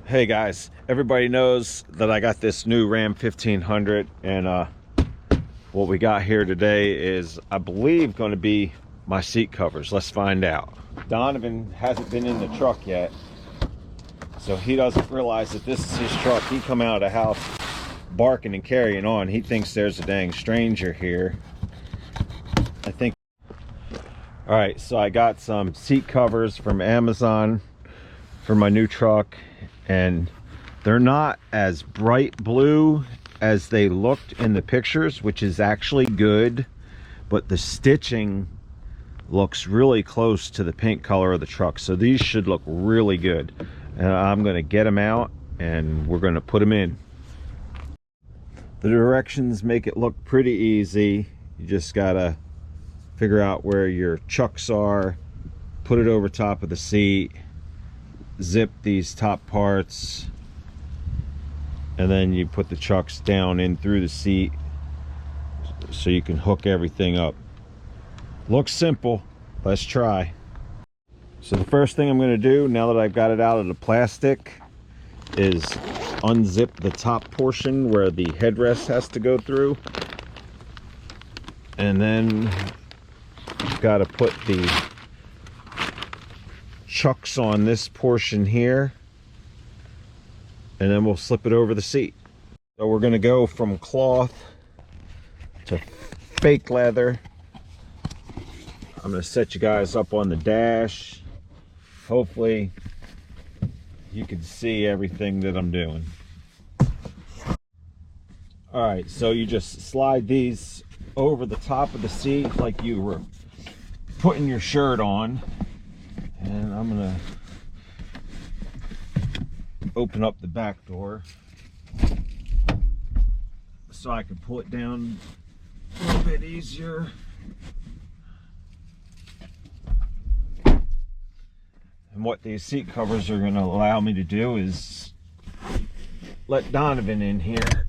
Hey guys, everybody knows that I got this new Ram 1500, and what we got here today is, I believe, going to be my seat covers. Let's find out. Donovan hasn't been in the truck yet, so he doesn't realize that this is his truck. He come out of the house barking and carrying on. He thinks there's a dang stranger here. I think. All right, so I got some seat covers from Amazon for my new truck, and they're not as bright blue as they looked in the pictures, which is actually good, but the stitching looks really close to the paint color of the truck, so these should look really good. And I'm going to get them out and we're going to put them in. The directions make it look pretty easy. You just gotta figure out where your chucks are, put it over top of the seat, zip these top parts, and then you put the chucks down in through the seat so you can hook everything up. Looks simple. Let's try. So the first thing I'm going to do, now that I've got it out of the plastic, is unzip the top portion where the headrest has to go through, and then got to put the chucks on this portion here, and then we'll slip it over the seat. So we're going to go from cloth to fake leather. I'm going to set you guys up on the dash. Hopefully you can see everything that I'm doing. All right, so you just slide these over the top of the seat like you were putting your shirt on. And I'm gonna open up the back door so I can pull it down a little bit easier. And what these seat covers are gonna allow me to do is let Donovan in here,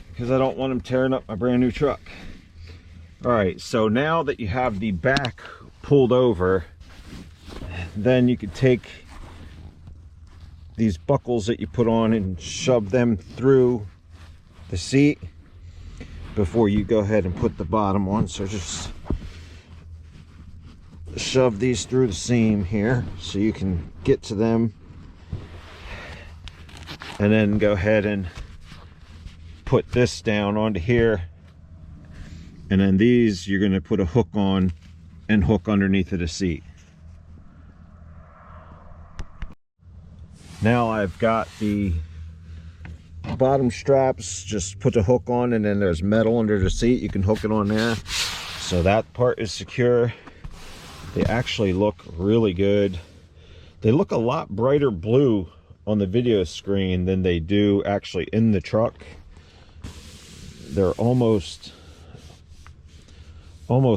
because I don't want him tearing up my brand new truck. All right, so now that you have the back pulled over, then you could take these buckles that you put on and shove them through the seat before you go ahead and put the bottom on. So just shove these through the seam here so you can get to them, and then go ahead and put this down onto here. And then these you're going to put a hook on and hook underneath of the seat. Now I've got the bottom straps, just put the hook on, and then there's metal under the seat. You can hook it on there. So that part is secure. They actually look really good. They look a lot brighter blue on the video screen than they do actually in the truck. They're almost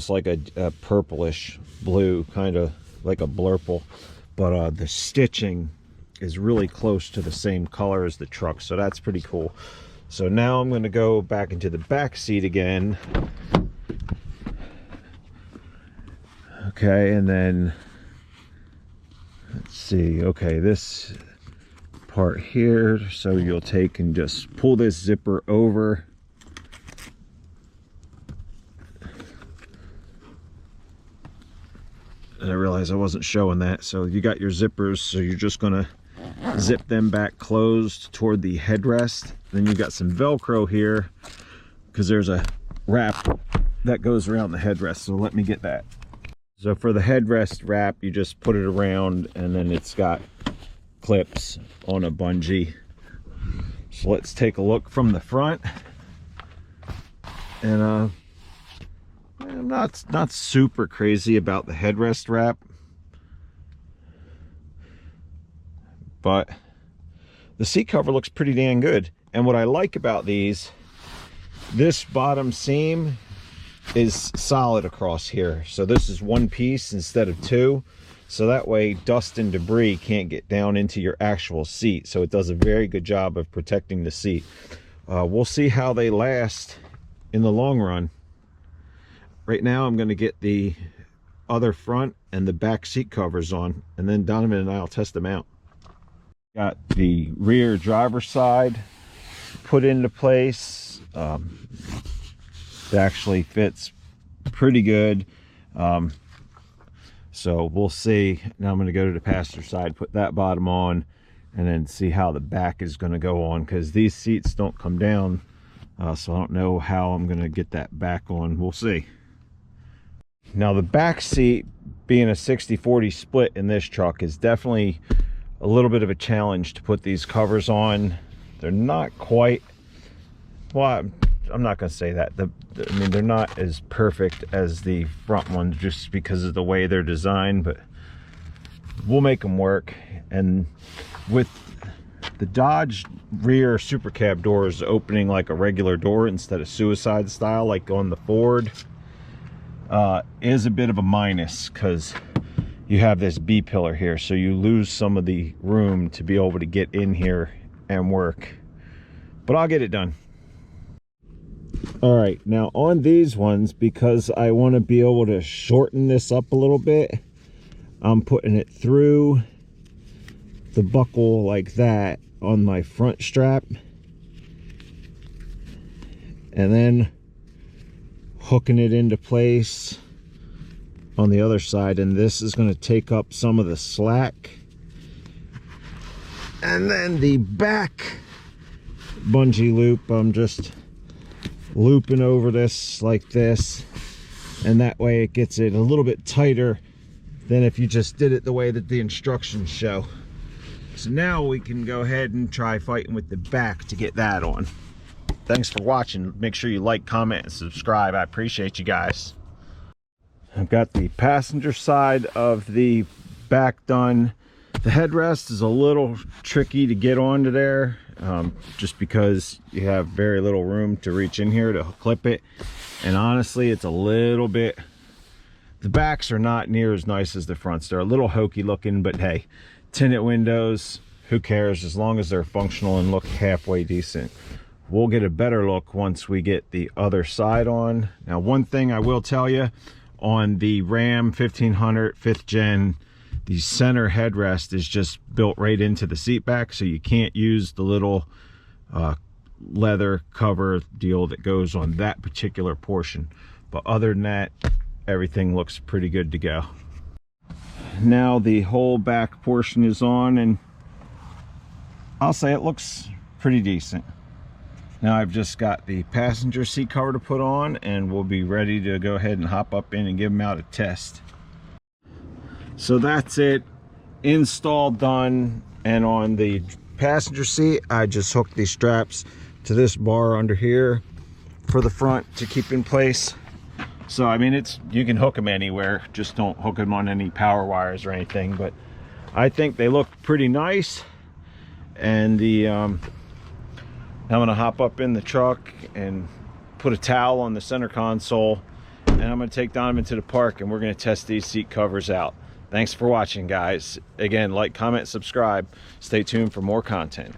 like a purplish blue, kind of like a blurple, but the stitching is really close to the same color as the truck, so that's pretty cool. So now I'm going to go back into the back seat again. Okay, and then let's see. Okay, this part here, so you'll take and just pull this zipper over. And I realized I wasn't showing that. So you got your zippers, so you're just gonna zip them back closed toward the headrest. Then you got some Velcro here, because there's a wrap that goes around the headrest, so let me get that. So for the headrest wrap, you just put it around, and then it's got clips on a bungee. So let's take a look from the front. And I'm not super crazy about the headrest wrap, but the seat cover looks pretty dang good. And what I like about these, this bottom seam is solid across here. So this is one piece instead of two. So that way dust and debris can't get down into your actual seat. So it does a very good job of protecting the seat. We'll see how they last in the long run. Right now I'm going to get the other front and the back seat covers on, and then Donovan and I will test them out. Got the rear driver's side put into place. It actually fits pretty good. So we'll see. Now I'm going to go to the passenger side, put that bottom on, and then see how the back is going to go on, because these seats don't come down. So I don't know how I'm going to get that back on. We'll see. Now the back seat, being a 60-40 split in this truck, is definitely a little bit of a challenge to put these covers on. They're not quite, well, I'm not going to say that. I mean, they're not as perfect as the front ones just because of the way they're designed, but we'll make them work. And with the Dodge rear super cab doors opening like a regular door instead of suicide style like on the Ford, is a bit of a minus, because you have this B pillar here, so you lose some of the room to be able to get in here and work. But I'll get it done. All right, now on these ones, because I want to be able to shorten this up a little bit, I'm putting it through the buckle like that on my front strap, and then hooking it into place on the other side, and this is going to take up some of the slack. And then the back bungee loop, I'm just looping over this like this, and that way it gets it a little bit tighter than if you just did it the way that the instructions show. So now we can go ahead and try fighting with the back to get that on. Thanks for watching. Make sure you like, comment, and subscribe. I appreciate you guys. I've got the passenger side of the back done. The headrest is a little tricky to get onto there, just because you have very little room to reach in here to clip it. And honestly, it's a little bit, the backs are not near as nice as the fronts. They're a little hokey looking, but hey, tinted windows, who cares, as long as they're functional and look halfway decent. We'll get a better look once we get the other side on. Now, one thing I will tell you, on the Ram 1500 5th gen, the center headrest is just built right into the seat back, so you can't use the little leather cover deal that goes on that particular portion. But other than that, everything looks pretty good to go. Now the whole back portion is on, and I'll say it looks pretty decent. Now I've just got the passenger seat cover to put on, and we'll be ready to go ahead and hop up in and give them out a test. So that's it, installed, done. And on the passenger seat, I just hooked these straps to this bar under here for the front to keep in place. So I mean, you can hook them anywhere, just don't hook them on any power wires or anything. But I think they look pretty nice. And the I'm gonna hop up in the truck and put a towel on the center console, and I'm gonna take Donovan to the park, and we're gonna test these seat covers out. Thanks for watching, guys. Again, like, comment, subscribe. Stay tuned for more content.